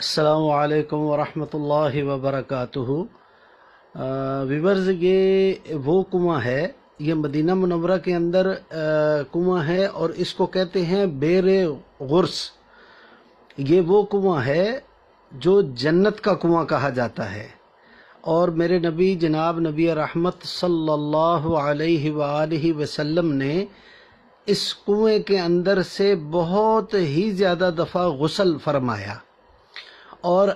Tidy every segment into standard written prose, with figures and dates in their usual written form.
अस्सलामु अलैकुम वरहमतुल्लाहि वबरकातुहू। विवर्स, ये वो कुआं है, ये मदीना मुनव्वरा के अंदर कुआं है और इसको कहते हैं बेरे गुर्स। ये वो कुआं है जो जन्नत का कुआं कहा जाता है। और मेरे नबी जनाब नबी रहमत सल्लल्लाहु अलैहि वालिहि वसल्लम ने इस कुएं के अंदर से बहुत ही ज़्यादा दफ़ा गुस्ल फरमाया। और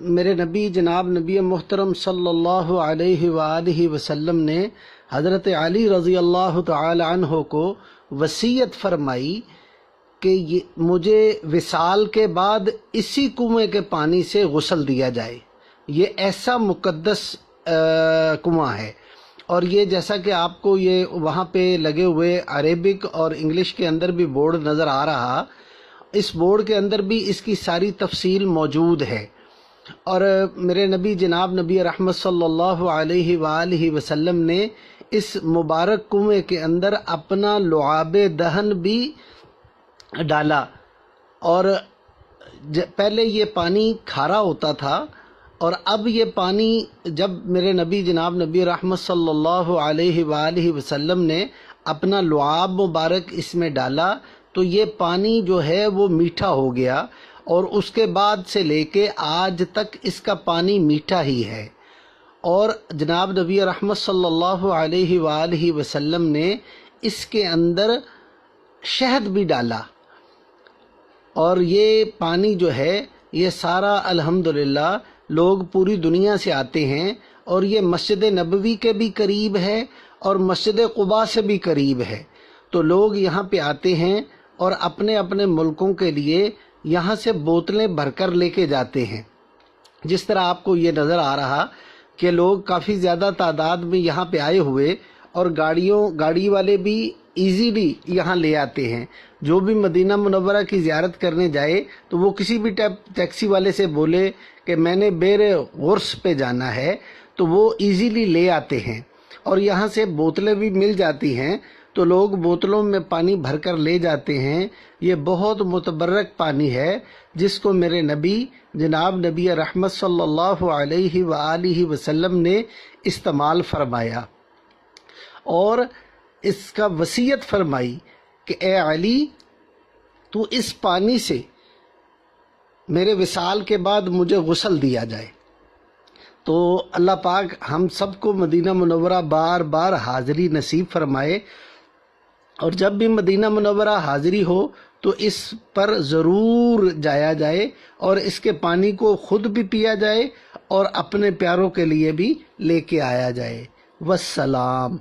मेरे नबी जनाब नबी मुहतरम सल्लल्लाहु अलैहि वालिहि वसल्लम ने हज़रत अली रज़ी अल्लाह तआला अन्हो को वसीयत फरमाई कि मुझे विसाल के बाद इसी कुएं के पानी से गुस्ल दिया जाए। ये ऐसा मुक़द्दस कुआं है। और ये जैसा कि आपको ये वहाँ पे लगे हुए अरेबिक और इंग्लिश के अंदर भी बोर्ड नज़र आ रहा, इस बोर्ड के अंदर भी इसकी सारी तफसील मौजूद है। और मेरे नबी जनाब नबी रहमत सल्लल्लाहु अलैहि वालिहि वसल्लम ने इस मुबारक कुएं के अंदर अपना लुआबे दहन भी डाला। और पहले ये पानी खारा होता था और अब ये पानी जब मेरे नबी जनाब नबी रहमत सल्लल्लाहु अलैहि वालिहि वसल्लम ने अपना लुआब मुबारक इसमें डाला तो ये पानी जो है वो मीठा हो गया। और उसके बाद से लेके आज तक इसका पानी मीठा ही है। और जनाब नबी रहमत सल्लल्लाहु अलैहि वालिहि वसल्लम ने इसके अंदर शहद भी डाला। और ये पानी जो है ये सारा अल्हम्दुलिल्लाह लोग पूरी दुनिया से आते हैं। और ये मस्जिद नबवी के भी करीब है और मस्जिद कुबा से भी करीब है। तो लोग यहाँ पे आते हैं और अपने अपने मुल्कों के लिए यहाँ से बोतलें भरकर लेके जाते हैं। जिस तरह आपको ये नज़र आ रहा कि लोग काफ़ी ज़्यादा तादाद में यहाँ पे आए हुए और गाड़ी वाले भी इजीली यहाँ ले आते हैं। जो भी मदीना मुनव्वरा की ज़ियारत करने जाए तो वो किसी भी टैक्सी वाले से बोले कि मैंने बेरे गुर्स पे जाना है तो वो इजीली ले आते हैं। और यहाँ से बोतलें भी मिल जाती हैं तो लोग बोतलों में पानी भरकर ले जाते हैं। ये बहुत मुतबर्रक पानी है जिसको मेरे नबी जनाब नबी रहमत सल्लल्लाहु अलैहि वालिहि वसल्लम ने इस्तेमाल फरमाया। और इसका वसीयत फरमाई कि ए अली, तू इस पानी से मेरे विसाल के बाद मुझे गुस्ल दिया जाए। तो अल्लाह पाक हम सबको मदीना मुनव्वरा बार बार हाज़िरी नसीब फरमाए। और जब भी मदीना मुनव्वरा हाज़िरी हो तो इस पर ज़रूर जाया जाए और इसके पानी को ख़ुद भी पिया जाए और अपने प्यारों के लिए भी लेके आया जाए। वस्सलाम।